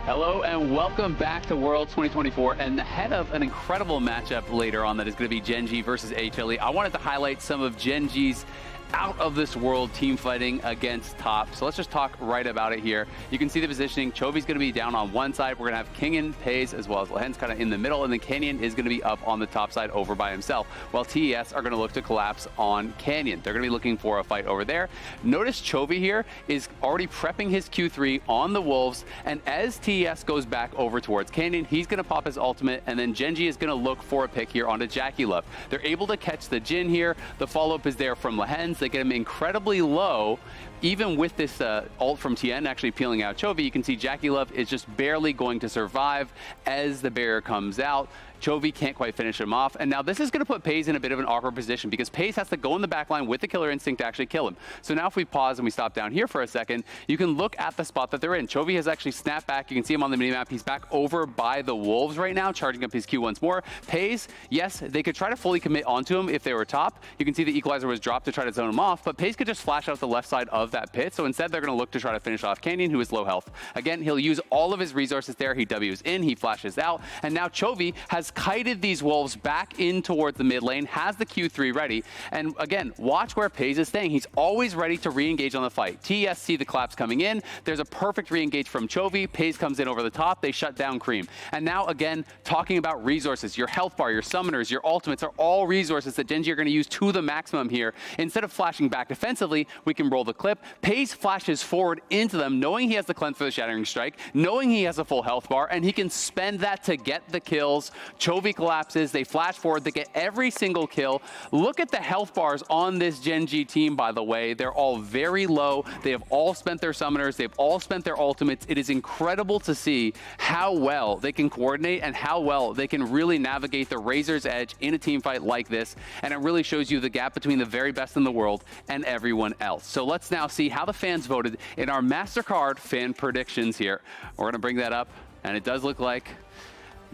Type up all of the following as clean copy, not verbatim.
Hello and welcome back to World 2024, and ahead of an incredible matchup later on that is going to be Gen.G versus HLE. I wanted to highlight some of Gen.G's out of this world team fighting against top. So let's just talk right about it here. You can see the positioning. Chovy's going to be down on one side. We're going to have Kiin, Peyz, as well as Lehends kind of in the middle, and then Canyon is going to be up on the top side over by himself, while TES are going to look to collapse on Canyon. They're going to be looking for a fight over there. Notice Chovy here is already prepping his Q3 on the Wolves, and as TES goes back over towards Canyon, he's going to pop his ultimate, and then Gen.G is going to look for a pick here onto Jackie Love. They're able to catch the Jin here. The follow-up is there from Lehends. They get him incredibly low. Even with this ult from Tien actually peeling out Chovy, you can see Jackie Love is just barely going to survive as the barrier comes out. Chovy can't quite finish him off. And now this is going to put Peyz in a bit of an awkward position because Peyz has to go in the back line with the killer instinct to actually kill him. So now if we pause and we stop down here for a second, you can look at the spot that they're in. Chovy has actually snapped back. You can see him on the minimap. He's back over by the Wolves right now, charging up his Q once more. Peyz, yes, they could try to fully commit onto him if they were top. You can see the equalizer was dropped to try to zone him off, but Peyz could just flash out the left side of that pit. So instead, they're going to look to try to finish off Canyon, who is low health. Again, he'll use all of his resources there. He W's in, he flashes out, and now Chovy has kited these Wolves back in towards the mid lane, has the Q3 ready, and again, watch where Peyz is staying. He's always ready to re-engage on the fight. TES see the collapse coming in. There's a perfect re-engage from Chovy. Peyz comes in over the top. They shut down Cream. And now, again, talking about resources, your health bar, your summoners, your ultimates are all resources that Gen.G are going to use to the maximum here. Instead of flashing back defensively, we can roll the clip. Peyz flashes forward into them, knowing he has the cleanse for the Shattering Strike, knowing he has a full health bar, and he can spend that to get the kills. Chovy collapses. They flash forward. They get every single kill. Look at the health bars on this Gen.G team, by the way. They're all very low. They have all spent their summoners. They've all spent their ultimates. It is incredible to see how well they can coordinate and how well they can really navigate the razor's edge in a team fight like this. And it really shows you the gap between the very best in the world and everyone else. So let's now see how the fans voted in our MasterCard fan predictions here. We're going to bring that up, and it does look like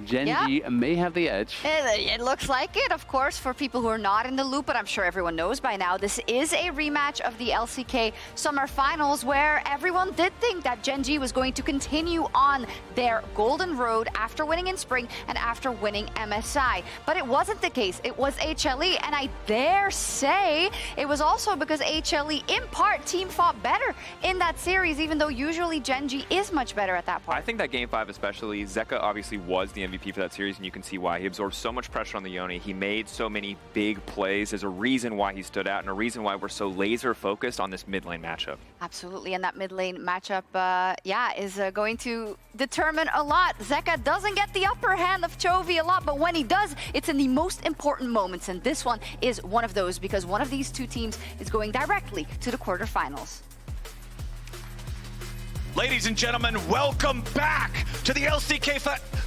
Gen.G may have the edge. It looks like it, of course, for people who are not in the loop, but I'm sure everyone knows by now. This is a rematch of the LCK Summer Finals, where everyone did think that Gen.G was going to continue on their golden road after winning in spring and after winning MSI. But it wasn't the case. It was HLE, and I dare say it was also because HLE, in part, team fought better in that series, even though usually Gen.G is much better at that part. I think that Game 5 especially, Zeka obviously was the MVP for that series, and you can see why. He absorbed so much pressure on the Yone. He made so many big plays. There's a reason why he stood out and a reason why we're so laser focused on this mid lane matchup. Absolutely, and that mid lane matchup, is going to determine a lot. Zeka doesn't get the upper hand of Chovy a lot, but when he does, it's in the most important moments, and this one is one of those because one of these two teams is going directly to the quarterfinals. Ladies and gentlemen, welcome back to the LCK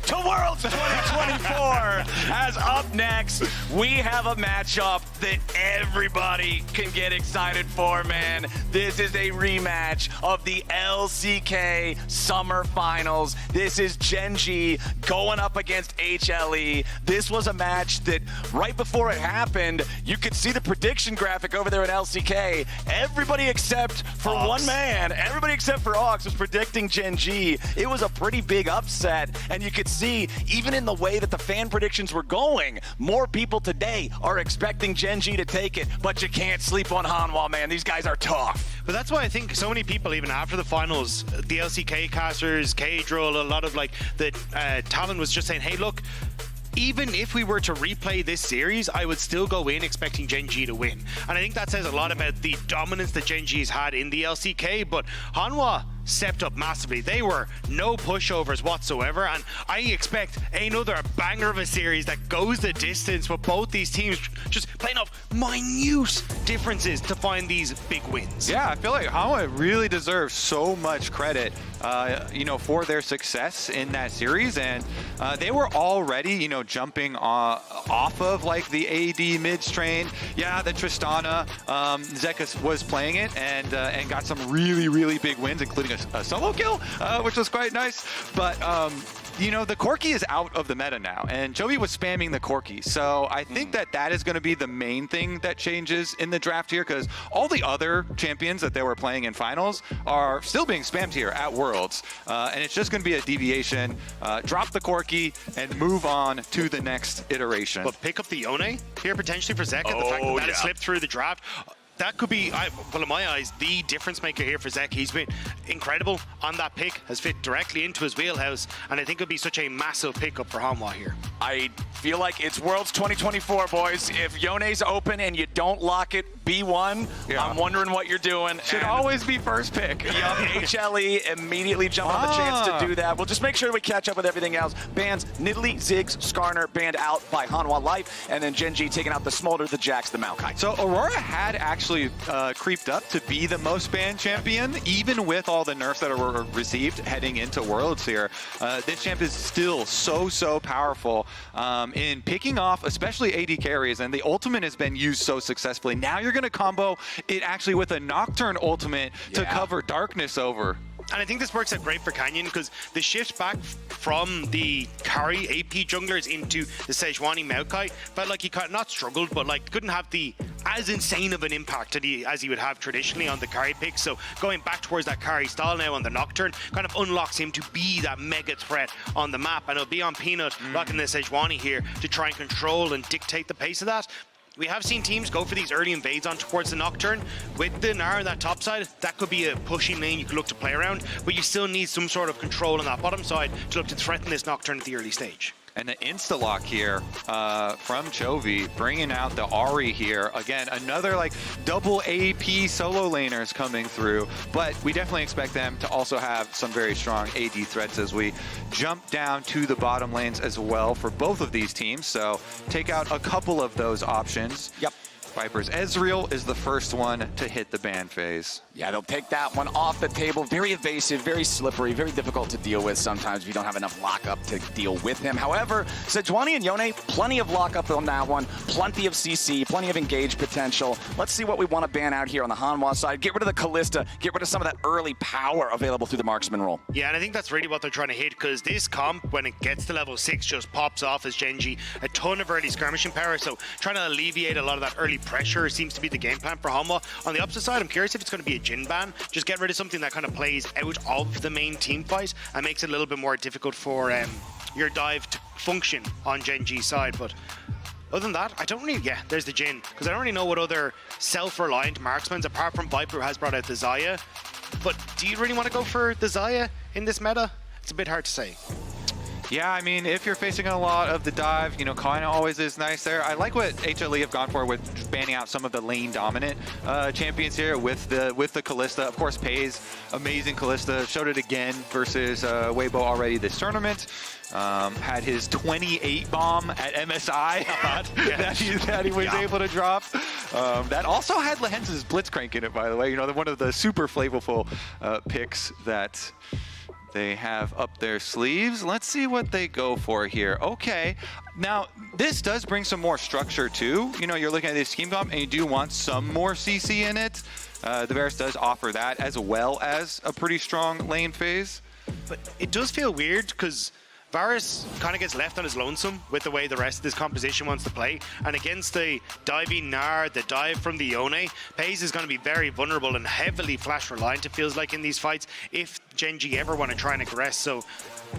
to Worlds 2024. As up next, we have a matchup that everybody can get excited for, man. This is a rematch of the LCK Summer Finals. This is Gen.G going up against HLE. This was a match that right before it happened, you could see the prediction graphic over there at LCK. Everybody except for one man, everybody except for Ox was predicting Gen.G. It was a pretty big upset, and you could see, even in the way that the fan predictions were going, more people today are expecting Gen.G to take it, but you can't sleep on Hanwha, man. These guys are tough. But that's why I think so many people, even after the finals, the LCK casters, K-Droll, a lot of like the talent was just saying, hey, look, even if we were to replay this series, I would still go in expecting Gen.G to win. And I think that says a lot about the dominance that Gen.G has had in the LCK, but Hanwha stepped up massively. They were no pushovers whatsoever, and I expect another banger of a series that goes the distance with both these teams just playing off minute differences to find these big wins. Yeah, I feel like Hanwha really deserves so much credit, for their success in that series, and they were already, jumping off of like the AD mid train. Yeah, the Tristana, Zeka was playing it and got some really, really big wins, including a solo kill, which was quite nice. But you know, the Corki is out of the meta now, and Chovy was spamming the Corki. So I think that is going to be the main thing that changes in the draft here, because all the other champions that they were playing in finals are still being spammed here at Worlds. And it's just going to be a deviation. Drop the Corki and move on to the next iteration. But pick up the Yone here potentially for Zeka. The fact that it slipped through the draft. That could be, well, in my eyes, the difference maker here for Zeka. He's been incredible on that pick, has fit directly into his wheelhouse, and I think it'll be such a massive pickup for Hanwha here. I feel like it's Worlds 2024, boys. If Yone's open and you don't lock it B1, I'm wondering what you're doing. Should always be first pick. Yup, HLE immediately jump on the chance to do that. We'll just make sure we catch up with everything else. Bans Nidalee, Ziggs, Skarner banned out by Hanwha Life, and then Gen.G taking out the Smolder, the Jax, the Maokai. So Aurora had actually creeped up to be the most banned champion, even with all the nerfs that were received heading into Worlds here. This champ is still so powerful in picking off, especially AD carries, and the ultimate has been used so successfully. Now you're going to combo it actually with a Nocturne ultimate to cover darkness over. And I think this works out great for Canyon because the shift back from the carry AP junglers into the Sejuani Maokai felt like he kind of not struggled, but like couldn't have the as insane of an impact as he would have traditionally on the carry pick. So going back towards that carry style now on the Nocturne kind of unlocks him to be that mega threat on the map. And it'll be on Peanut rocking the Sejuani here to try and control and dictate the pace of that. We have seen teams go for these early invades on towards the Nocturne. With the Gnar on that top side, that could be a pushing lane you could look to play around, but you still need some sort of control on that bottom side to look to threaten this Nocturne at the early stage. And the insta-lock here from Chovy, bringing out the Ahri here. Again, another like double AP solo laners coming through, but we definitely expect them to also have some very strong AD threats as we jump down to the bottom lanes as well for both of these teams. So take out a couple of those options. Yep. Viper's Ezreal is the first one to hit the ban phase. Yeah, they'll take that one off the table. Very evasive, very slippery, very difficult to deal with sometimes if you don't have enough lockup to deal with him. However, Sejuani and Yone, plenty of lockup on that one, plenty of CC, plenty of engage potential. Let's see what we want to ban out here on the Hanwha side. Get rid of the Kai'Sa, get rid of some of that early power available through the marksman role. Yeah, and I think that's really what they're trying to hit, because this comp, when it gets to level 6, just pops off as Gen.G. A ton of early skirmishing power, so trying to alleviate a lot of that early pressure seems to be the game plan for Hanwha. On the opposite side, I'm curious if it's going to be a Jhin ban. Just get rid of something that kind of plays out of the main team fight and makes it a little bit more difficult for your dive to function on Gen.G's side. But other than that, I don't really, there's the Jhin, because I don't really know what other self-reliant marksmen, apart from Viper, who has brought out the Xayah. But do you really want to go for the Xayah in this meta? It's a bit hard to say. Yeah, I mean, if you're facing a lot of the dive, you know, Kiin always is nice there. I like what HLE have gone for with banning out some of the lane dominant champions here with the Kai'Sa. Of course, Peyz, amazing Kai'Sa, showed it again versus Weibo already this tournament. Had his 28 bomb at MSI that he was able to drop. That also had Lehends' Blitzcrank in it, by the way. You know, one of the super flavorful picks that they have up their sleeves. Let's see what they go for here. Okay, now this does bring some more structure too. You know, you're looking at this scheme comp and you do want some more CC in it. The Varus does offer that as well as a pretty strong lane phase. But it does feel weird because Varus kind of gets left on his lonesome with the way the rest of this composition wants to play. And against the diving Gnar, the dive from the Yone, Peyz is going to be very vulnerable and heavily flash reliant, it feels like, in these fights, if Gen.G ever want to try and aggress. So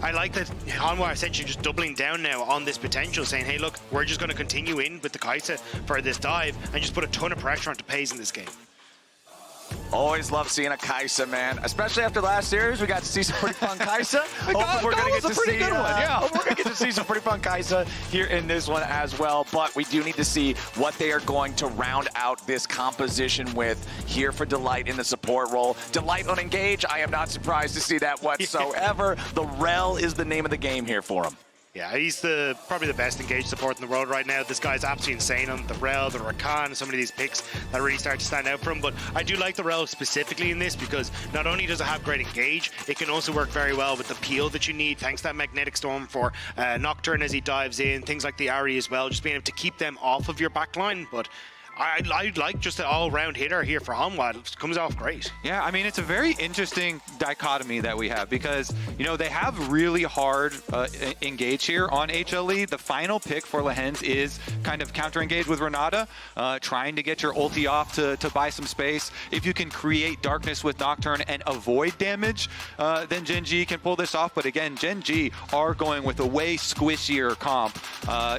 I like that Hanwha are essentially just doubling down now on this potential, saying, hey, look, we're just going to continue in with the Kai'Sa for this dive and just put a ton of pressure onto Peyz in this game. Always love seeing a Kai'Sa, man. Especially after last series, we got to see some pretty fun Kai'Sa. Hopefully we're going to get to see we're going to get to see some pretty fun Kai'Sa here in this one as well. But we do need to see what they are going to round out this composition with here for Delight in the support role. Delight on Engage, I am not surprised to see that whatsoever. The Rell is the name of the game here for him. Yeah, he's probably the best engaged support in the world right now. This guy's absolutely insane on the Rell, the Rakan, some of these picks that really start to stand out for him. But I do like the Rell specifically in this because not only does it have great engage, it can also work very well with the peel that you need, thanks to that Magnetic Storm for Nocturne as he dives in, things like the Ahri as well, just being able to keep them off of your backline. But I like just an all-round hitter here for Hanwha. It comes off great. Yeah, I mean, it's a very interesting dichotomy that we have because, you know, they have really hard engage here on HLE. The final pick for Lehends is kind of counter-engage with Renata, trying to get your ulti off to buy some space. If you can create darkness with Nocturne and avoid damage, then Gen.G can pull this off. But again, Gen.G are going with a way squishier comp.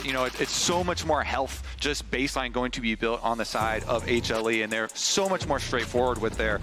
You know, it's so much more health just baseline going to be built on the side of HLE, and they're so much more straightforward with their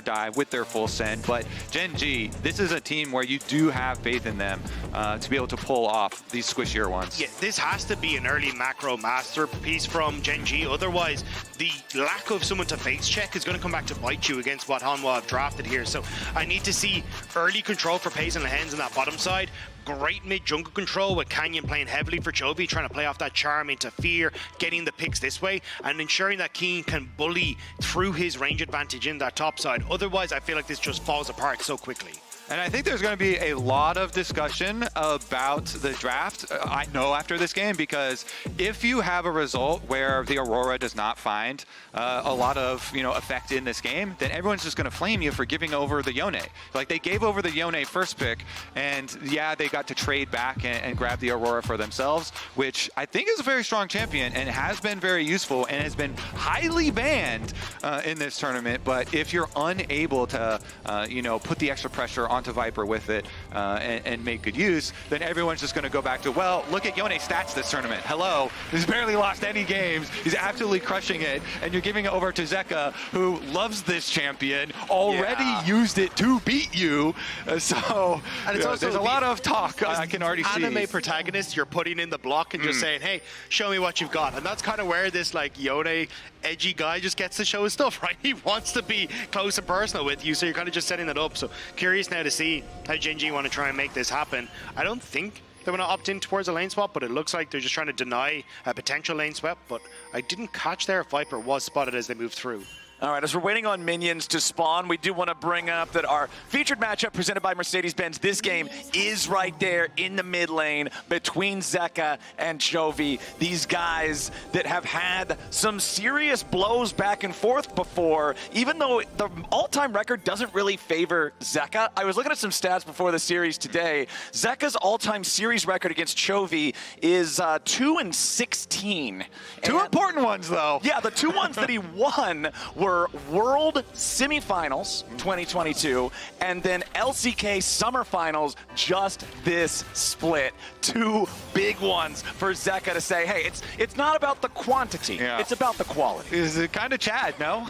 dive, with their full send. But Gen.G, this is a team where you do have faith in them to be able to pull off these squishier ones. Yeah, this has to be an early macro masterpiece from Gen.G. Otherwise, the lack of someone to face check is going to come back to bite you against what Hanwha have drafted here. So I need to see early control for Peyz and Lehends on that bottom side. Great mid-jungle control with Canyon playing heavily for Chovy, trying to play off that charm into fear, getting the picks this way, and ensuring that Kiin can bully through his range advantage in that top side. Otherwise, I feel like this just falls apart so quickly. And I think there's going to be a lot of discussion about the draft, I know, after this game, because if you have a result where the Aurora does not find a lot of, you know, effect in this game, then everyone's just going to flame you for giving over the Yone. Like, they gave over the Yone first pick, and yeah, they got to trade back and grab the Aurora for themselves, which I think is a very strong champion and has been very useful and has been highly banned in this tournament. But if you're unable to, you know, put the extra pressure onto Viper with it and make good use, then everyone's just going to go back to, well, look at Yone's stats this tournament. Hello, he's barely lost any games. He's absolutely crushing it, and you're giving it over to Zeka, who loves this champion, already used it to beat you. So and it's also there's a lot of talk I can already see. Anime protagonist, you're putting in the block and just saying, hey, show me what you've got. And that's kind of where this like Yone edgy guy just gets to show his stuff, right? He wants to be close and personal with you, so you're kind of just setting that up. So curious now to see how Gen.G want to try and make this happen. I don't think they want to opt in towards a lane swap, but it looks like they're just trying to deny a potential lane swap. But I didn't catch there if Viper was spotted as they moved through. All right, as we're waiting on minions to spawn, we do want to bring up that our featured matchup presented by Mercedes-Benz this game is right there in the mid lane between Zeka and Chovy. These guys that have had some serious blows back and forth before, even though the all-time record doesn't really favor Zeka. I was looking at some stats before the series today. Zeka's all-time series record against Chovy is 2-16. Two important ones, though. Yeah, the two ones that he won were World Semifinals 2022 and then LCK Summer Finals just this split. Two big ones for Zeka to say, hey, it's not about the quantity, it's about the quality. Is it kind of Chad, no?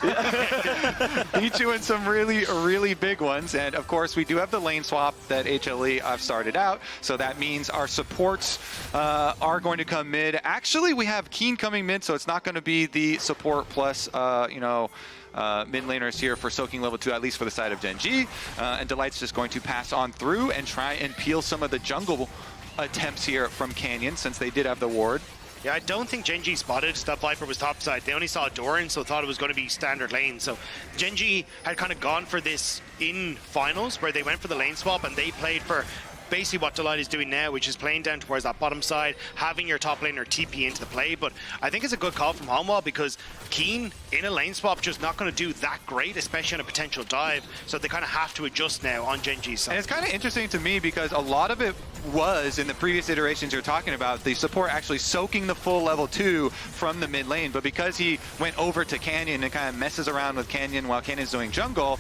Beat you in some really, really big ones. And of course, we do have the lane swap that HLE have started out. So that means our supports are going to come mid. Actually, we have Kiin coming mid, so it's not going to be the support plus, you know, mid laners here for soaking level 2, at least for the side of Gen.G. And Delight's just going to pass on through and try and peel some of the jungle attempts here from Canyon, since they did have the ward. Yeah, I don't think Gen.G spotted that Viper was topside. They only saw Doran, so thought it was going to be standard lane. So Gen.G had kind of gone for this in finals, where they went for the lane swap, and they played for basically what Delight is doing now, which is playing down towards that bottom side, having your top laner TP into the play. But I think it's a good call from Hanwha, because Kiin in a lane swap just not going to do that great, especially on a potential dive. So they kind of have to adjust now on Gen.G's side. And it's kind of interesting to me, because a lot of it was in the previous iterations you're talking about, the support actually soaking the full level 2 from the mid lane. But because he went over to Canyon and kind of messes around with Canyon while Canyon's doing jungle,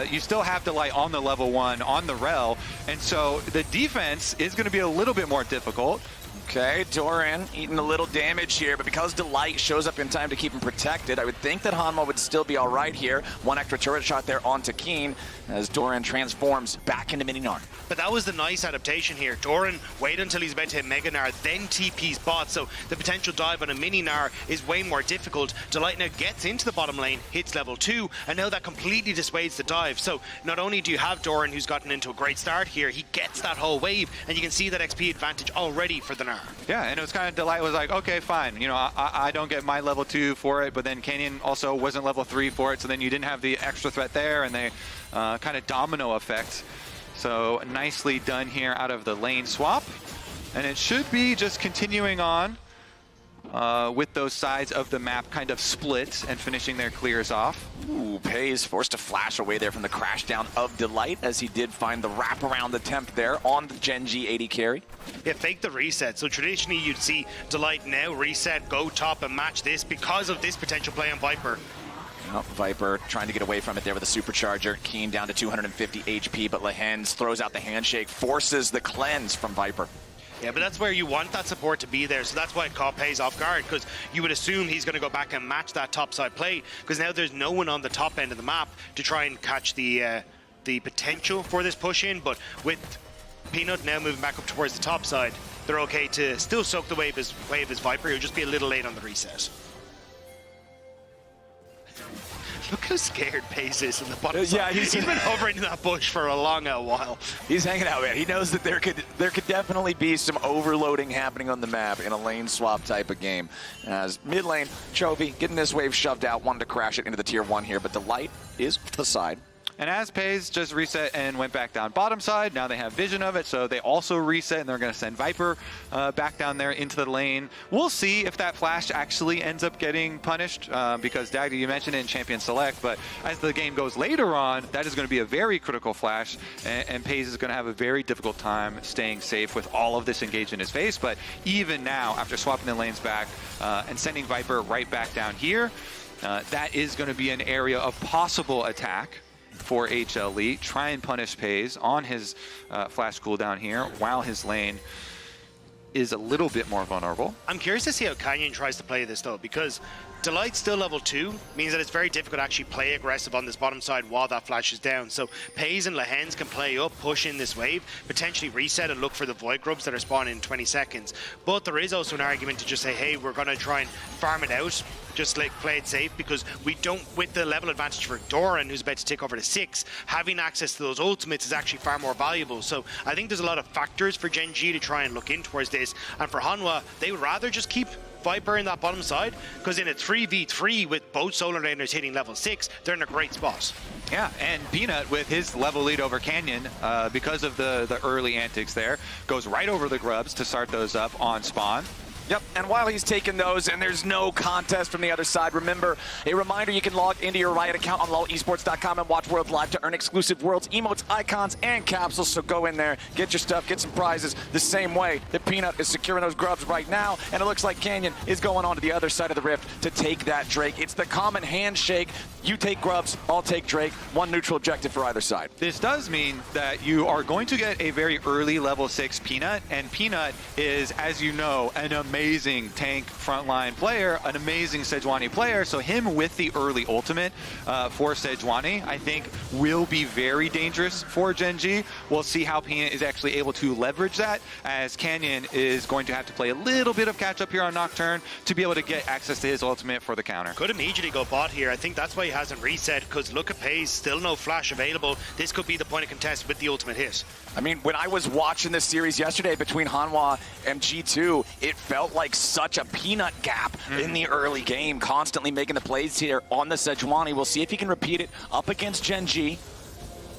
you still have Delight on the level 1 on the Rell. And so the defense is going to be a little bit more difficult. Okay, Doran eating a little damage here, but because Delight shows up in time to keep him protected, I would think that Hanwha would still be all right here. One extra turret shot there onto Kiin as Doran transforms back into Mini Gnar. But that was the nice adaptation here. Doran wait until he's about to hit Mega Gnar, then TP's bot, so the potential dive on a Mini Gnar is way more difficult. Delight now gets into the bottom lane, hits level 2, and now that completely dissuades the dive. So not only do you have Doran, who's gotten into a great start here, he gets that whole wave, and you can see that XP advantage already for the Gnar. Yeah, and it was kind of, Delight was like, okay, fine, you know, I don't get my level 2 for it, but then Canyon also wasn't level 3 for it, so then you didn't have the extra threat there, and they kind of domino effect. So nicely done here out of the lane swap. And it should be just continuing on with those sides of the map kind of split and finishing their clears off. Ooh, Peyz forced to flash away there from the crash down of Delight as he did find the wraparound attempt there on the Gen.G AD carry. Yeah, fake the reset. So traditionally you'd see Delight now reset, go top and match this because of this potential play on Viper. Well, Viper trying to get away from it there with a supercharger. Kiin down to 250 HP, but Lehends throws out the handshake, forces the cleanse from Viper. Yeah, but that's where you want that support to be there, so that's why it caught Peyz off guard, because you would assume he's going to go back and match that topside play, because now there's no one on the top end of the map to try and catch the potential for this push in. But with Peanut now moving back up towards the top side, they're okay to still soak the wave as Viper. He'll just be a little late on the reset. Look how scared Peyz is in the bottom side. Yeah, he's been hovering in that bush for a long while. He's hanging out, man. He knows that there could definitely be some overloading happening on the map in a lane swap type of game. As mid lane, Chovy getting this wave shoved out, wanted to crash it into the tier 1 here, but Delight is to the side. And as Peyz just reset and went back down bottom side, now they have vision of it, so they also reset, and they're going to send Viper back down there into the lane. We'll see if that flash actually ends up getting punished, because Dagda, you mentioned it in Champion Select, but as the game goes later on, that is going to be a very critical flash, and Peyz is going to have a very difficult time staying safe with all of this engaged in his face. But even now, after swapping the lanes back and sending Viper right back down here, that is going to be an area of possible attack for HLE. Try and punish Peyz on his flash cooldown here while his lane is a little bit more vulnerable. I'm curious to see how Canyon tries to play this though, because Delight's still level 2, means that it's very difficult to actually play aggressive on this bottom side while that flash is down. So Peyz and Lehends can play up, push in this wave, potentially reset and look for the Void Grubs that are spawning in 20 seconds. But there is also an argument to just say, hey, we're going to try and farm it out, just like play it safe, because we don't, with the level advantage for Doran, who's about to take over to 6, having access to those ultimates is actually far more valuable. So I think there's a lot of factors for Gen.G to try and look in towards this. And for Hanwha, they would rather just keep Viper in that bottom side, because in a 3v3 with both solar laners hitting level 6, they're in a great spot. Yeah, and Peanut with his level lead over Canyon, because of the early antics there, goes right over the grubs to start those up on spawn. Yep, and while he's taking those and there's no contest from the other side, remember, a reminder, you can log into your Riot account on LAAAAesports.com and watch Worlds Live to earn exclusive Worlds emotes, icons, and capsules. So go in there, get your stuff, get some prizes the same way that Peanut is securing those grubs right now. And it looks like Canyon is going on to the other side of the rift to take that Drake. It's the common handshake. You take grubs, I'll take Drake. One neutral objective for either side. This does mean that you are going to get a very early level 6 Peanut, and Peanut is, as you know, an amazing tank frontline player, an amazing Sejuani player. So him with the early ultimate for Sejuani, I think will be very dangerous for Gen.G. We'll see how Peanut is actually able to leverage that, as Canyon is going to have to play a little bit of catch up here on Nocturne to be able to get access to his ultimate for the counter. Could immediately go bot here. I think that's why he hasn't reset, because look at Peyz, still no flash available. This could be the point of contest with the ultimate hit. I mean, when I was watching this series yesterday between Hanwha and G2, it felt like such a Peanut gap in the early game, constantly making the plays here on the Sejuani. We'll see if he can repeat it up against Gen.G.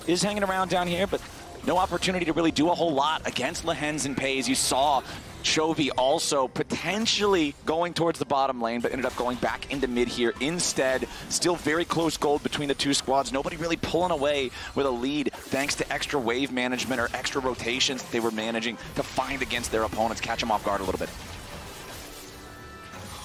Is hanging around down here, but no opportunity to really do a whole lot against Lehends and Peyz. You saw Chovy also potentially going towards the bottom lane, but ended up going back into mid here instead. Still very close gold between the two squads. Nobody really pulling away with a lead thanks to extra wave management or extra rotations that they were managing to find against their opponents, catch them off guard a little bit.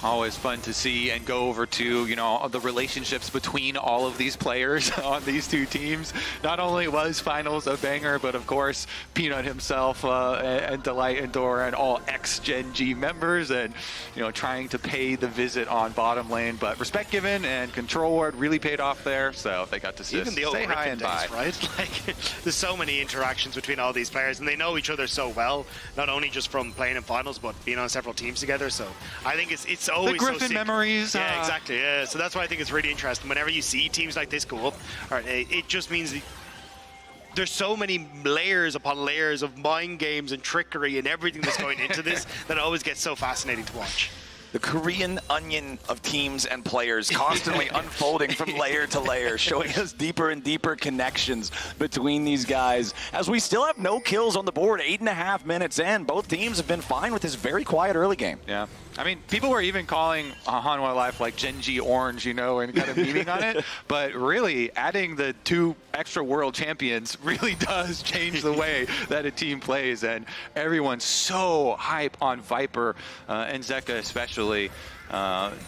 Always fun to see and go over to, you know, the relationships between all of these players on these two teams. Not only was finals a banger, but of course Peanut himself and Delight and Doran, all ex-Gen.G members, and you know, trying to pay the visit on bottom lane. But respect given and control ward really paid off there, so they got to even the old say hi and bye. Right? Like, there's so many interactions between all these players, and they know each other so well. Not only just from playing in finals, but being on several teams together. So I think it's always the Griffin so memories. Yeah, exactly. Yeah, so that's why I think it's really interesting. Whenever you see teams like this go up, it just means there's so many layers upon layers of mind games and trickery and everything that's going into this that it always gets so fascinating to watch. The Korean onion of teams and players constantly unfolding from layer to layer, showing us deeper and deeper connections between these guys. As we still have no kills on the board, 8.5 minutes in. Both teams have been fine with this very quiet early game. Yeah. I mean, people were even calling Hanwha Life like Gen.G orange, you know, and kind of memeing on it. But really, adding the 2 extra world champions really does change the way that a team plays. And everyone's so hype on Viper and Zeka especially.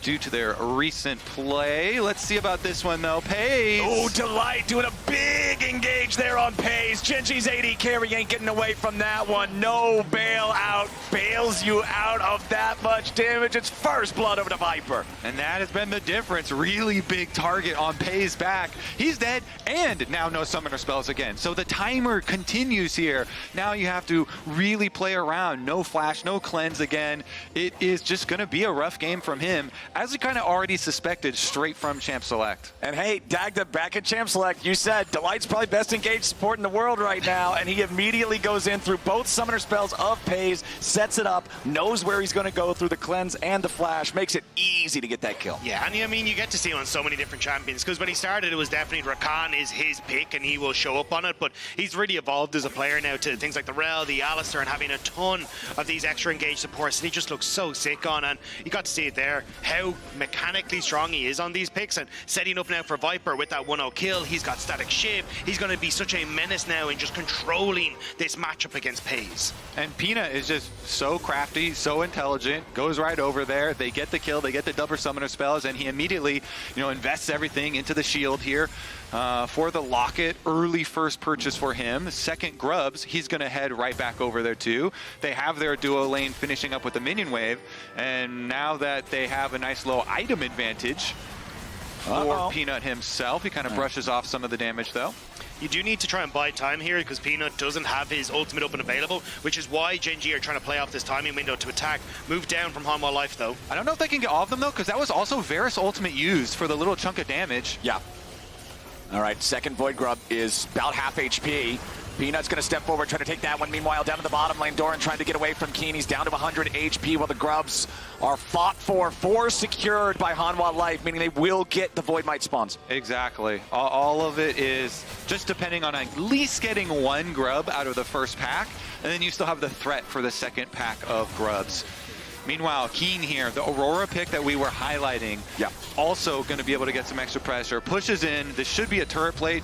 Due to their recent play. Let's see about this one, though. Peyz. Oh, Delight doing a big engage there on Peyz. Gen.G's AD carry ain't getting away from that one. No bailout. Bails you out of that much damage. It's first blood over to Viper. And that has been the difference. Really big target on Peyz back. He's dead, and now no summoner spells again. So the timer continues here. Now you have to really play around. No flash, no cleanse again. It is just going to be a rough game from him, as we kind of already suspected straight from Champ Select. And hey, Dagda back at Champ Select, you said Delight's probably best engaged support in the world right now, and he immediately goes in through both summoner spells of Peyz, sets it up, knows where he's going to go through the cleanse and the flash, makes it easy to get that kill. Yeah, and I mean, you get to see him on so many different champions, because when he started, it was definitely Rakan is his pick, and he will show up on it, but he's really evolved as a player now to things like the Rell, the Alistar, and having a ton of these extra engaged supports, and he just looks so sick on, and you got to see it there, how mechanically strong he is on these picks, and setting up now for Viper with that 1-0 kill. He's got static shiv. He's going to be such a menace now in just controlling this matchup against Peyz. And Peanut is just so crafty, so intelligent, goes right over there. They get the kill, they get the double summoner spells, and he immediately, invests everything into the shield here for the Locket. Early first purchase for him. Second grubs, he's going to head right back over there too. They have their duo lane finishing up with the minion wave, and now that they have a nice low item advantage for Peanut himself, he kind of brushes off some of the damage though. You do need to try and buy time here because Peanut doesn't have his ultimate up and available, which is why Gen.G are trying to play off this timing window to attack. Move down from Hanwha Life though. I don't know if they can get all of them though, because that was also Varus ultimate used for the little chunk of damage. Yeah. All right, second Void Grub is about half HP. Peanut's going to step forward, try to take that one. Meanwhile, down to the bottom lane, Doran trying to get away from Kiin. He's down to 100 HP while the Grubs are fought for secured by Hanwha Life, meaning they will get the Void Might spawns. Exactly. All of it is just depending on at least getting 1 grub out of the first pack, and then you still have the threat for the second pack of grubs. Meanwhile, Kiin here, the Aurora pick that we were highlighting, also going to be able to get some extra pressure. Pushes in. This should be a turret plate.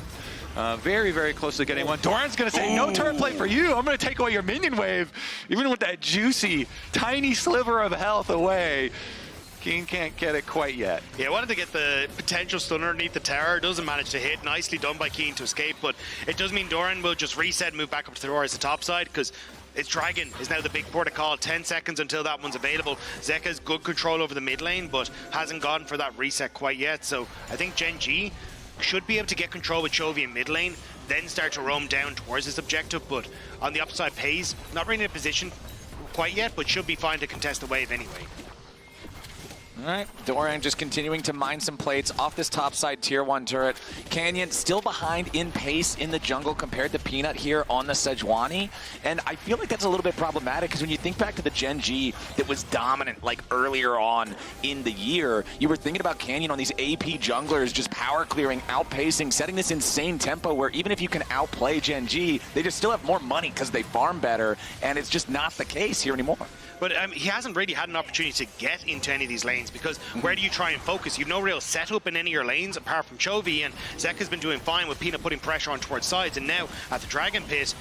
Very, very close to getting one. Doran's going to say, no turret plate for you. I'm going to take away your minion wave. Even with that juicy, tiny sliver of health away, Kiin can't get it quite yet. Yeah, wanted to get the potential stun underneath the tower. Doesn't manage to hit. Nicely done by Kiin to escape, but it does mean Doran will just reset and move back up to the Aurora as the top side, because its Dragon is now the big protocol. 10 seconds until that one's available. Zeka's good control over the mid lane, but hasn't gone for that reset quite yet. So I think Gen.G should be able to get control with Chovy in mid lane, then start to roam down towards his objective. But on the upside, Peyz, not really in a position quite yet, but should be fine to contest the wave anyway. All right, Doran just continuing to mine some plates off this top side tier 1 turret. Canyon still behind in pace in the jungle compared to Peanut here on the Sejuani. And I feel like that's a little bit problematic because when you think back to the Gen.G that was dominant like earlier on in the year, you were thinking about Canyon on these AP junglers just power clearing, outpacing, setting this insane tempo where even if you can outplay Gen.G, they just still have more money because they farm better, and it's just not the case here anymore. But he hasn't really had an opportunity to get into any of these lanes because where do you try and focus? You've no real setup in any of your lanes apart from Chovy, and Zeka's been doing fine with Peanut putting pressure on towards sides, and now at the Dragon Pit,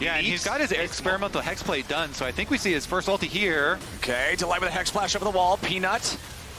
and he's got his experimental hex plate done, so I think we see his first ulti here. Okay, Delight with a hex flash over the wall. Peanut.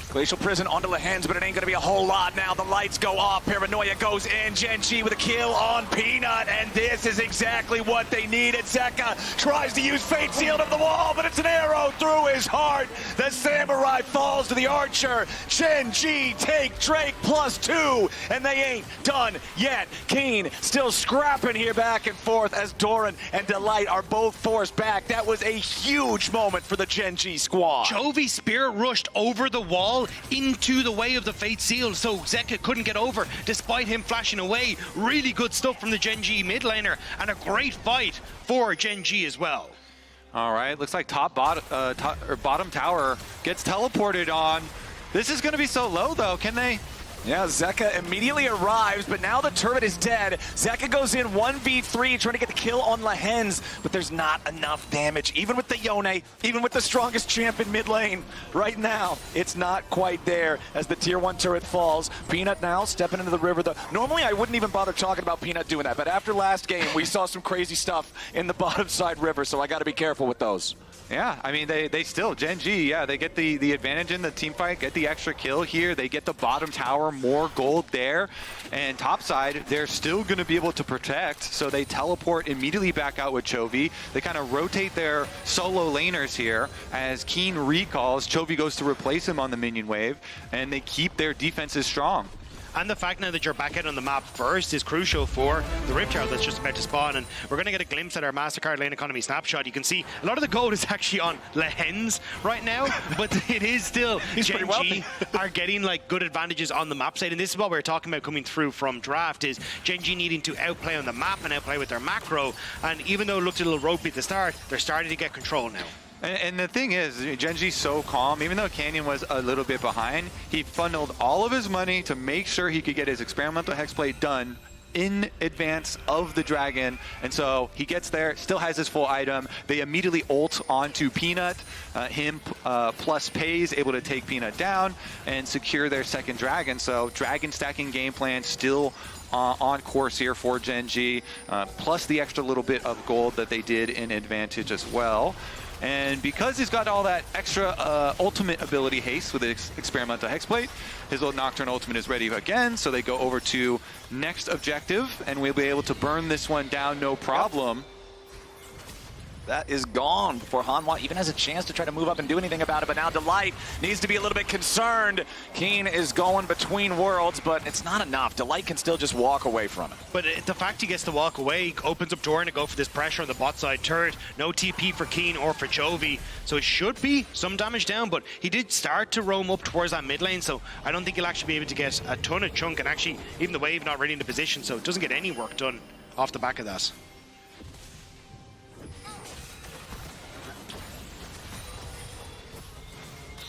Glacial Prison onto Lehends, but it ain't going to be a whole lot now. The lights go off. Paranoia goes in. Gen.G with a kill on Peanut, and this is exactly what they needed. Zeka tries to use Fate Sealed of the wall, but it's an arrow through his heart. The Samurai falls to the Archer. Gen.G take Drake +2, and they ain't done yet. Kiin still scrapping here back and forth as Doran and Delight are both forced back. That was a huge moment for the Gen.G squad. Chovy spirit rushed over the wall into the way of the Fate Seal, so Zeka couldn't get over despite him flashing away. Really good stuff from the Gen.G mid laner, and a great fight for Gen.G as well. All right, looks like bottom tower gets teleported on. This is going to be so low though. Can they Yeah, Zeka immediately arrives, but now the turret is dead. Zeka goes in 1v3, trying to get the kill on Lehends, but there's not enough damage. Even with the Yone, even with the strongest champ in mid lane, right now, it's not quite there as the tier 1 turret falls. Peanut now stepping into the river. Normally, I wouldn't even bother talking about Peanut doing that, but after last game, we saw some crazy stuff in the bottom side river, so I got to be careful with those. Yeah, I mean, they still, Gen.G, yeah, they get the advantage in the team fight, get the extra kill here. They get the bottom tower, more gold there. And topside, they're still going to be able to protect, so they teleport immediately back out with Chovy. They kind of rotate their solo laners here. As Kiin recalls, Chovy goes to replace him on the minion wave, and they keep their defenses strong. And the fact now that you're back out on the map first is crucial for the Rift Herald that's just about to spawn. And we're going to get a glimpse at our MasterCard lane economy snapshot. You can see a lot of the gold is actually on Lehends right now, but it is still Gen.G are getting like good advantages on the map side. And this is what we were talking about coming through from draft, is Gen.G needing to outplay on the map and outplay with their macro. And even though it looked a little ropey at the start, they're starting to get control now. And the thing is, Gen.G's so calm. Even though Canyon was a little bit behind, he funneled all of his money to make sure he could get his experimental hexplate done in advance of the dragon. And so he gets there, still has his full item. They immediately ult onto Peanut, him plus Peyz able to take Peanut down and secure their second dragon. So dragon stacking game plan still on course here for Gen.G, plus the extra little bit of gold that they did in advantage as well. And because he's got all that extra ultimate ability haste with his experimental hexplate, his old Nocturne ultimate is ready again, so they go over to next objective, and we'll be able to burn this one down no problem. Yep. That is gone before Hanwha even has a chance to try to move up and do anything about it, but now Delight needs to be a little bit concerned. Kiin is going between worlds, but it's not enough. Delight can still just walk away from it. But the fact he gets to walk away opens up Doran to go for this pressure on the bot side turret. No TP for Kiin or for Chovy, so it should be some damage down, but he did start to roam up towards that mid lane, so I don't think he'll actually be able to get a ton of chunk, and actually even the wave not really in the position, so it doesn't get any work done off the back of that.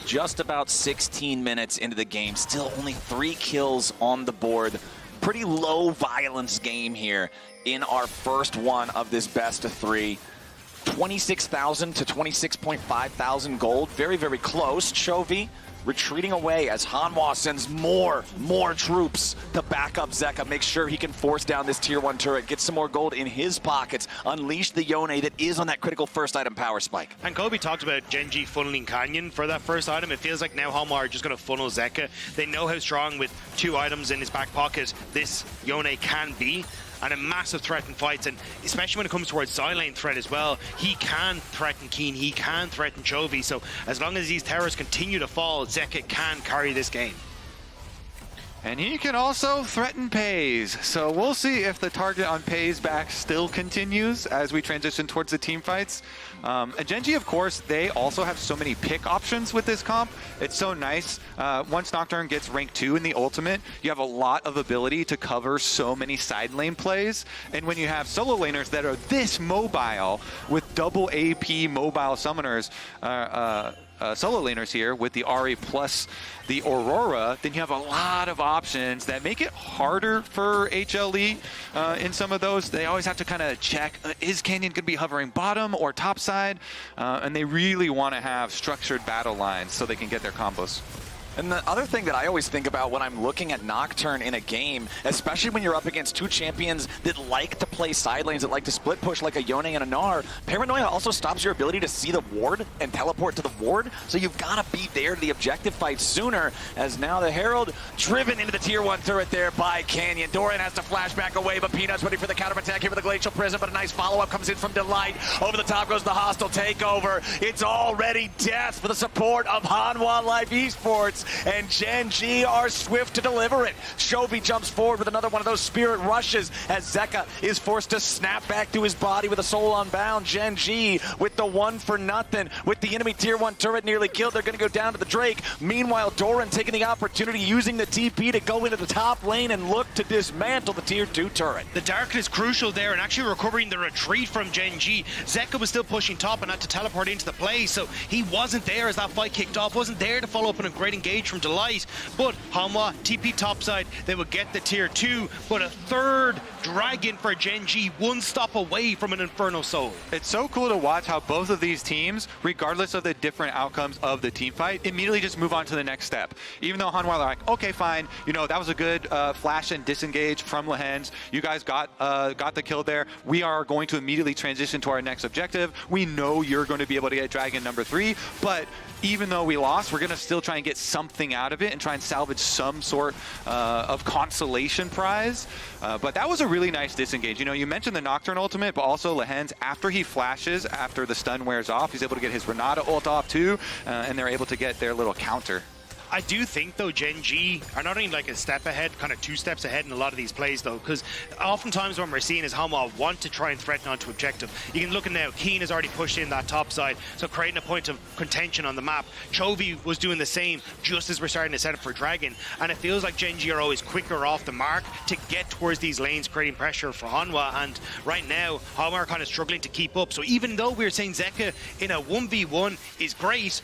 Just about 16 minutes into the game, still only 3 kills on the board. Pretty low violence game here in our first one of this best of 3. 26,000 to 26.5 thousand gold, very, very close. Chovy retreating away as Hanwha sends more troops to back up Zeka, make sure he can force down this tier 1 turret, get some more gold in his pockets, unleash the Yone that is on that critical first item power spike. And Kobe talked about Gen.G funneling Canyon for that first item. It feels like now Hanwha are just going to funnel Zeka. They know how strong with 2 items in his back pocket this Yone can be, and a massive threat in fights, and especially when it comes towards side lane threat as well. He can threaten Kiin, he can threaten Chovy, so as long as these towers continue to fall, Zeka can carry this game. And he can also threaten Peyz. So we'll see if the target on Peyz back still continues as we transition towards the team fights. Gen.G, of course, they also have so many pick options with this comp. It's so nice. Once Nocturne gets rank 2 in the ultimate, you have a lot of ability to cover so many side lane plays. And when you have solo laners that are this mobile with double AP mobile summoners, solo laners here with the Ahri plus the Aurora, then you have a lot of options that make it harder for HLE in some of those. They always have to kind of check, is Canyon going to be hovering bottom or top side? And they really want to have structured battle lines so they can get their combos. And the other thing that I always think about when I'm looking at Nocturne in a game, especially when you're up against 2 champions that like to play side lanes, that like to split push like a Yone and a Gnar, Paranoia also stops your ability to see the ward and teleport to the ward, so you've got to be there to the objective fight sooner, as now the Herald driven into the tier 1 turret there by Canyon. Doran has to flash back away, but Peanut's ready for the counter attack here with the Glacial Prison, but a nice follow-up comes in from Delight. Over the top goes the hostile takeover. It's already death for the support of Hanwha Live Esports, and Gen.G are swift to deliver it. Chovy jumps forward with another one of those spirit rushes as Zeka is forced to snap back to his body with a soul unbound. Gen.G with the 1 for nothing. With the enemy tier 1 turret nearly killed, they're going to go down to the Drake. Meanwhile, Doran taking the opportunity, using the TP to go into the top lane and look to dismantle the tier 2 turret. The darkness crucial there and actually recovering the retreat from Gen.G. Zeka was still pushing top and had to teleport into the play, so he wasn't there as that fight kicked off, wasn't there to follow up on a great engagement engage from Delight, but Hanwha, TP topside, they would get the tier 2, but a third Dragon for Gen.G, one stop away from an Inferno Soul. It's so cool to watch how both of these teams, regardless of the different outcomes of the team fight, immediately just move on to the next step. Even though Hanwha are like, okay, fine, you know, that was a good flash and disengage from Lehends. You guys got the kill there. We are going to immediately transition to our next objective. We know you're going to be able to get Dragon number 3, but even though we lost, we're going to still try and get something out of it and try and salvage some sort of consolation prize. But that was a really nice disengage. You know, you mentioned the Nocturne ultimate, but also Lehends, after he flashes, after the stun wears off, he's able to get his Renata ult off too, and they're able to get their little counter. I do think, though, Gen.G are not only like a step ahead, kind of 2 steps ahead in a lot of these plays, though, because oftentimes what we're seeing is Hanwha want to try and threaten onto objective. You can look at now, Kiin has already pushed in that top side, so creating a point of contention on the map. Chovy was doing the same just as we're starting to set up for Dragon, and it feels like Gen.G are always quicker off the mark to get towards these lanes, creating pressure for Hanwha, and right now, Hanwha are kind of struggling to keep up. So even though we're saying Zeka in a 1v1 is great,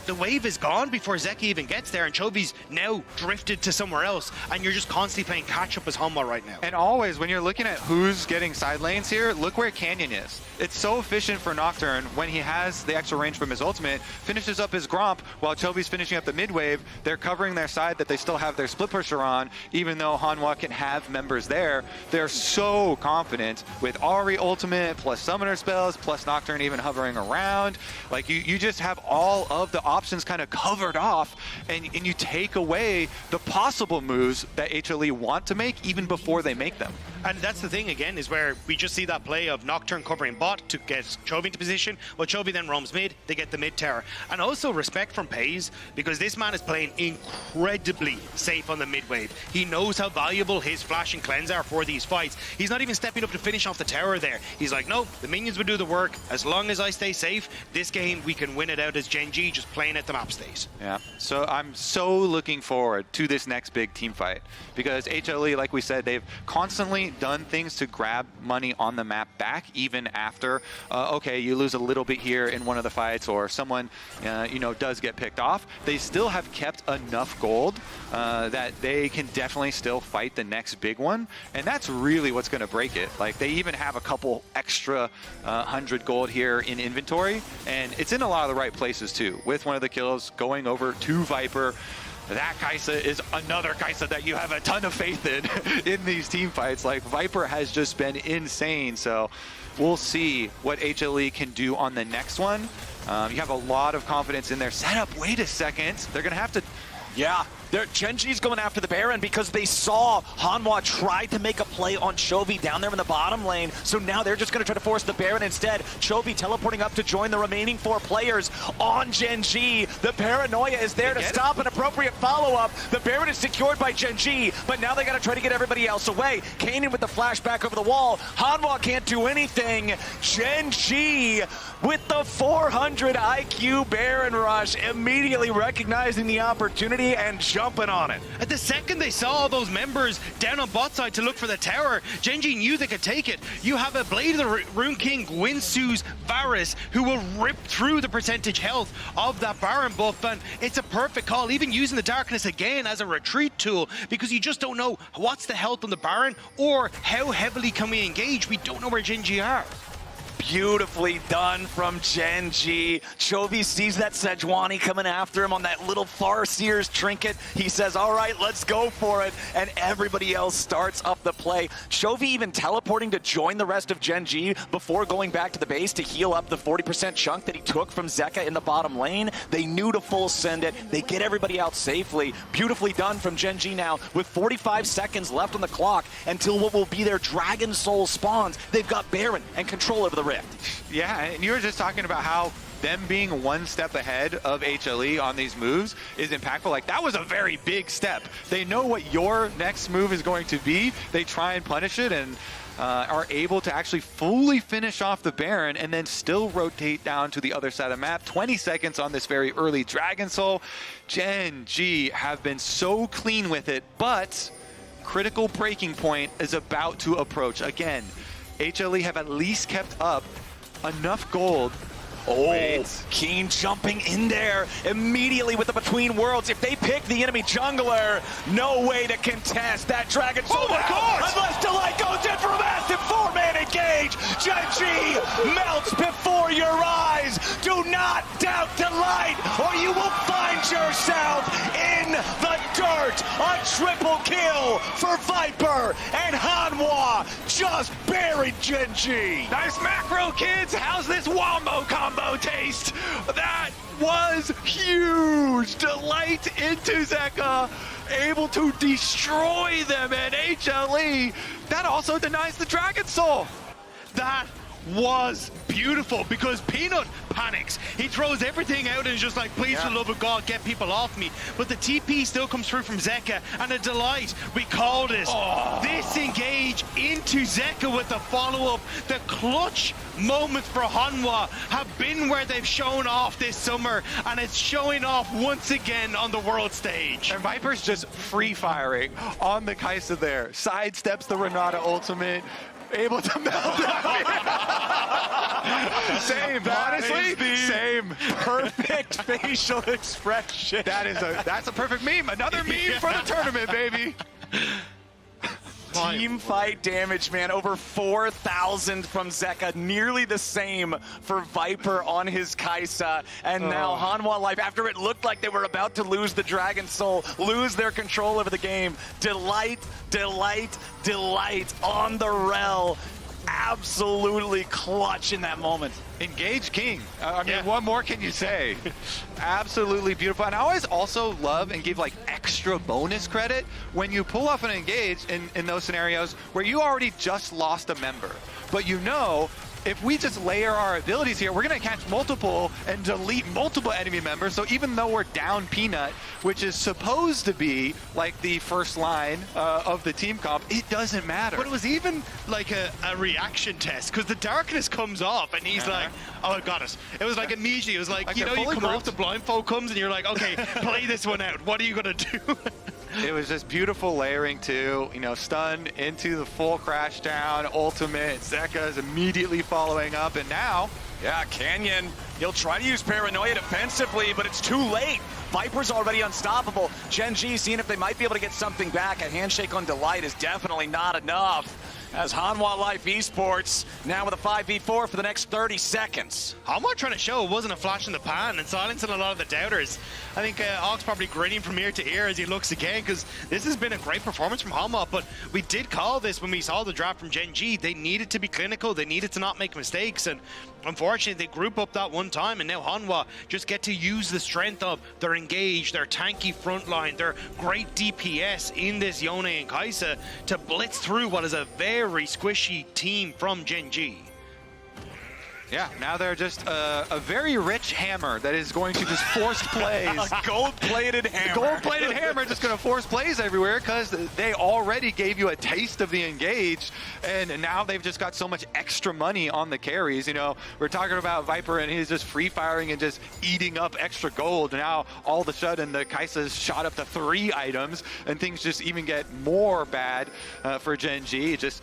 the wave is gone before Zeka even gets there, and Chovy's now drifted to somewhere else, and you're just constantly playing catch-up as Hanwha right now. And always, when you're looking at who's getting side lanes here, look where Canyon is. It's so efficient for Nocturne when he has the extra range from his ultimate, finishes up his Gromp while Chovy's finishing up the mid-wave. They're covering their side that they still have their split pusher on, even though Hanwha can have members there. They're so confident with Ahri ultimate, plus summoner spells, plus Nocturne even hovering around. Like, you just have all of the options kind of covered off, and you take away the possible moves that HLE want to make even before they make them. And that's the thing, again, is where we just see that play of Nocturne covering bot to get Chovy into position. Well, Chovy then roams mid, they get the mid tower. And also respect from Peyz, because this man is playing incredibly safe on the mid wave. He knows how valuable his flash and cleanse are for these fights. He's not even stepping up to finish off the tower there. He's like, no, the minions will do the work. As long as I stay safe, this game we can win it out as Gen.G, just playing at the map state. Yeah, so I'm so looking forward to this next big team fight, because HLE, like we said, they've constantly done things to grab money on the map back, even after, okay, you lose a little bit here in one of the fights, or someone, you know, does get picked off. They still have kept enough gold that they can definitely still fight the next big one, and that's really what's going to break it. Like, they even have a couple extra 100 gold here in inventory, and it's in a lot of the right places too, with one of the kills going over to Viper. That Kai'Sa is another Kai'Sa that you have a ton of faith in these team fights. Like, Viper has just been insane, so we'll see what HLE can do on the next one. You have a lot of confidence in their setup. Wait a second, they're gonna have to... Yeah, Gen.G's going after the Baron because they saw Hanwha try to make a play on Chovy down there in the bottom lane. So now they're just going to try to force the Baron instead. Chovy teleporting up to join the remaining 4 players on Gen.G. The paranoia is there to stop an appropriate follow-up. The Baron is secured by Gen.G, but now they got to try to get everybody else away. Kiin with the flashback over the wall. Hanwha can't do anything. Gen.G with the 400 IQ Baron rush, immediately recognizing the opportunity and jumping on it. At the second they saw all those members down on bot side to look for the tower, Gen.G knew they could take it. You have a Blade of the Rune King, Gwinsu's Varus, who will rip through the percentage health of that Baron buff, and it's a perfect call, even using the darkness again as a retreat tool, because you just don't know what's the health on the Baron, or how heavily can we engage. We don't know where Gen.G are. Beautifully done from Gen.G. Chovy sees that Sejuani coming after him on that little Farseer's trinket. He says, all right, let's go for it. And everybody else starts up the play. Chovy even teleporting to join the rest of Gen.G before going back to the base to heal up the 40% chunk that he took from Zeka in the bottom lane. They knew to full send it. They get everybody out safely. Beautifully done from Gen.G now with 45 seconds left on the clock until what will be their Dragon Soul spawns. They've got Baron and control over the Rift. Yeah, and you were just talking about how them being one step ahead of HLE on these moves is impactful. Like, that was a very big step. They know what your next move is going to be. They try and punish it and are able to actually fully finish off the Baron and then still rotate down to the other side of the map. 20 seconds on this very early Dragon Soul. Gen.G have been so clean with it, but critical breaking point is about to approach. Again, HLE have at least kept up enough gold Oh, Wait. Kiin jumping in there immediately with the Between Worlds. If they pick the enemy jungler, no way to contest that Dragon Soul. Oh my God! Unless Delight goes in for a massive 4-man engage. Gen.G melts before your eyes. Do not doubt Delight, or you will find yourself in the dirt. A triple kill for Viper, and Hanwha just buried Gen.G. Nice macro, kids. How's this wombo combo taste? That was huge. Delight into Zeka, able to destroy them at HLE. That also denies the Dragon Soul. That was beautiful because Peanut panics. He throws everything out and is just like, please, for the love of God, get people off me. But the TP still comes through from Zeka, and a Delight. We called it. This engage into Zeka with the follow-up. The clutch moments for Hanwha have been where they've shown off this summer, and it's showing off once again on the world stage. And Viper's just free firing on the Kai'Sa there. Sidesteps the Renata ultimate. Able to melt Same, honestly, same. Perfect facial expression. That's a perfect meme. Another meme for the tournament, baby. Team fight damage, man. Over 4,000 from Zeka. Nearly the same for Viper on his Kai'Sa. And now Hanwha Life, after it looked like they were about to lose the Dragon Soul, lose their control over the game. Delight, Delight, Delight on the Rell. Absolutely clutch in that moment. Engage King. I mean, what more can you say? Absolutely beautiful. And I always also love and give like extra bonus credit when you pull off an engage in those scenarios where you already just lost a member. But you know, if we just layer our abilities here, we're going to catch multiple and delete multiple enemy members. So even though we're down Peanut, which is supposed to be like the first line of the team comp, it doesn't matter. But it was even like a reaction test because the darkness comes off and he's like, oh, I got it. It was like immediately, it was like you know, you come off, the blindfold comes and you're like, okay, play this one out. What are you going to do? It was just beautiful layering too, you know, stun into the full crash down, ultimate, Zeka is immediately following up, and now... Yeah, Canyon, he'll try to use Paranoia defensively, but it's too late. Viper's already unstoppable. Gen.G seeing if they might be able to get something back. A handshake on Delight is definitely not enough. As Hanwha Life Esports now with a 5v4 for the next 30 seconds. Hanwha trying to show it wasn't a flash in the pan and silencing a lot of the doubters. I think Ox probably grinning from ear to ear as he looks again because this has been a great performance from Hanwha, but we did call this when we saw the draft from Gen.G. They needed to be clinical, they needed to not make mistakes, and unfortunately they group up that one time and now Hanwha just get to use the strength of their engage, their tanky front line, their great DPS in this Yone and Kai'Sa to blitz through what is a very squishy team from Gen.G. Yeah, now they're just a very rich hammer that is going to just force plays. A gold-plated hammer. Gold-plated hammer just going to force plays everywhere because they already gave you a taste of the engage, and now they've just got so much extra money on the carries. You know, we're talking about Viper, and he's just free-firing and just eating up extra gold. Now, all of a sudden, the Kai'Sa's shot up to 3 items, and things just even get more bad for Gen.G. It just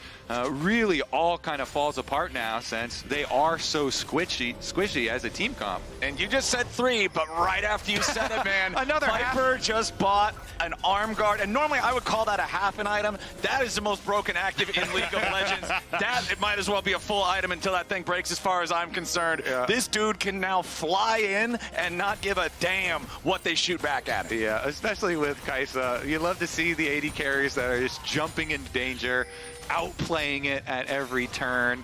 really all kind of falls apart now since they are so squishy as a team comp. And you just said 3, but right after you said it, man, Another Viper just bought an arm guard, and normally I would call that a half an item. That is the most broken active in League of Legends. That, it might as well be a full item until that thing breaks as far as I'm concerned. Yeah. This dude can now fly in and not give a damn what they shoot back at him. Yeah, especially with Kai'Sa. You love to see the AD carries that are just jumping into danger, outplaying it at every turn.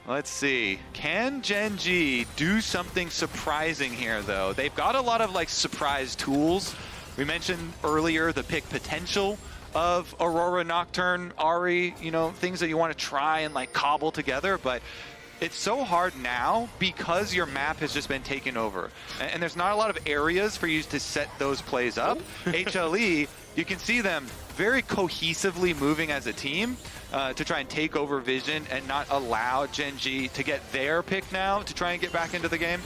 Let's see. Can Gen.G do something surprising here, though? They've got a lot of, like, surprise tools. We mentioned earlier the pick potential of Aurora, Nocturne, Ahri, you know, things that you want to try and, like, cobble together, but it's so hard now because your map has just been taken over. And there's not a lot of areas for you to set those plays up. HLE, you can see them very cohesively moving as a team to try and take over Vision and not allow Gen.G to get their pick now to try and get back into the game.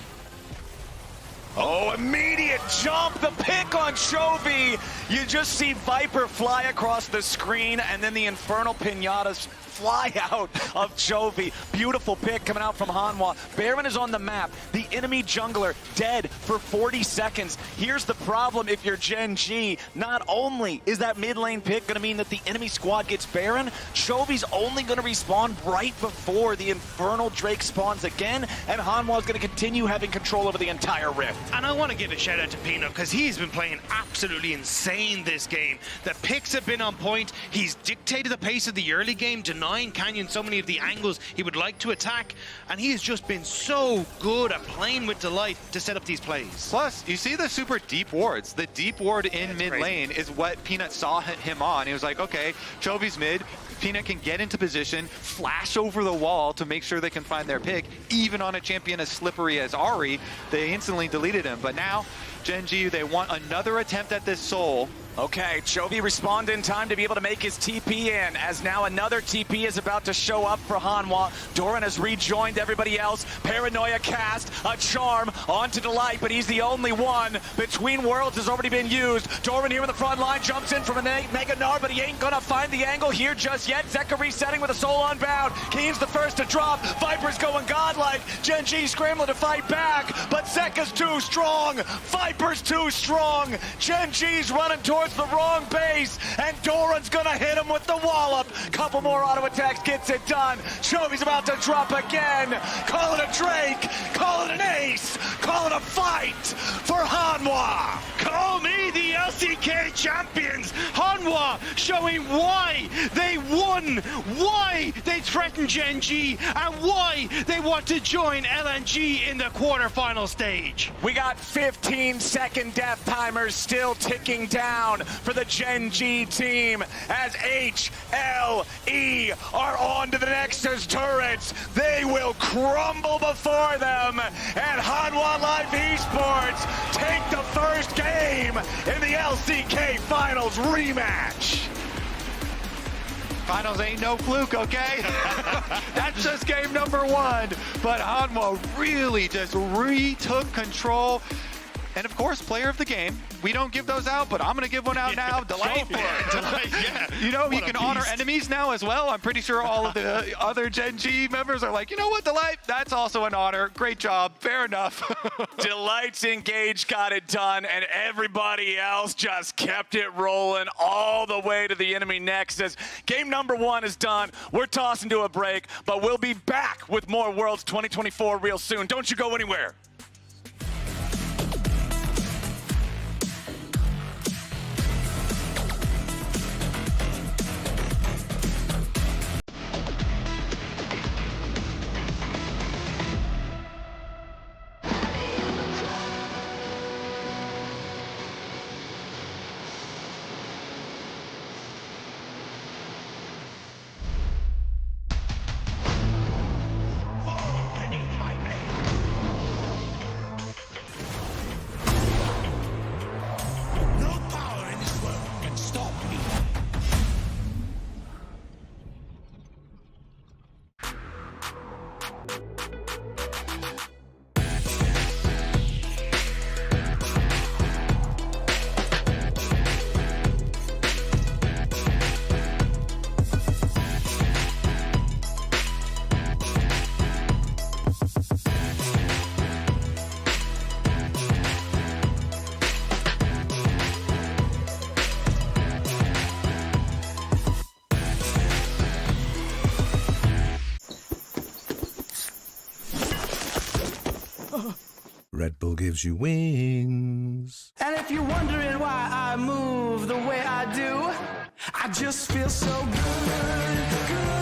Oh, immediate jump, the pick on on Chovy. You just see Viper fly across the screen, and then the Infernal Pinatas fly out of Chovy. Beautiful pick coming out from Hanwha. Baron is on the map. The enemy jungler dead for 40 seconds. Here's the problem if you're Gen.G. Not only is that mid lane pick going to mean that the enemy squad gets Baron, Chovy's only going to respawn right before the Infernal Drake spawns again, and Hanwha is going to continue having control over the entire rift. And I want to give a shout out to Pino because he's been playing absolutely insane this game. The picks have been on point. He's dictated the pace of the early game, denying Canyon so many of the angles he would like to attack, and he has just been so good at playing with delight to set up these plays. Plus, you see the super deep wards. The deep ward in mid lane is what Peanut saw him on. He was like, okay, Chovy's mid. Peanut can get into position, flash over the wall to make sure they can find their pick. Even on a champion as slippery as Ahri, they instantly deleted him. But now, Gen.G, they want another attempt at this soul. Okay, Chovy responded in time to be able to make his TP in, as now another TP is about to show up for Hanwha. Doran has rejoined everybody else. Paranoia cast, a charm onto Delight, but he's the only one. Between Worlds has already been used. Doran here in the front line, jumps in from a Mega Gnar, but he ain't gonna find the angle here just yet. Zeka resetting with a soul unbound. Kiin's the first to drop. Viper's going godlike. Gen.G scrambling to fight back, but Zeka's too strong. Viper's too strong. Gen.G's running towards the wrong base, and Doran's gonna hit him with the wallop. Couple more auto attacks gets it done. Chovy's about to drop again. Call it a Drake, call it an ace, call it a fight for Hanwha. Call me the LCK champions. Hanwha showing why they won, why they threatened Gen.G, and why they want to join LNG in the quarterfinal stage. We got 15-second death timers still ticking down for the Gen.G team as HLE are on to the Nexus turrets. They will crumble before them, and Hanwha Live Esports take the first game in the LCK Finals rematch. Finals ain't no fluke, okay? That's just game number one. But Hanwha really just retook control. And of course, player of the game. We don't give those out, but I'm going to give one out now. Delight. Yeah. You know, he What a can honor beast. enemies now as well. I'm pretty sure all of the other Gen.G members are like, you know what, Delight? That's also an honor. Great job. Fair enough. Delight's engaged, got it done, and everybody else just kept it rolling all the way to the enemy Nexus. Game number one is done. We're tossing to a break, but we'll be back with more Worlds 2024 real soon. Don't you go anywhere. Red Bull gives you wings. And if you're wondering why I move the way I do, I just feel so good, good.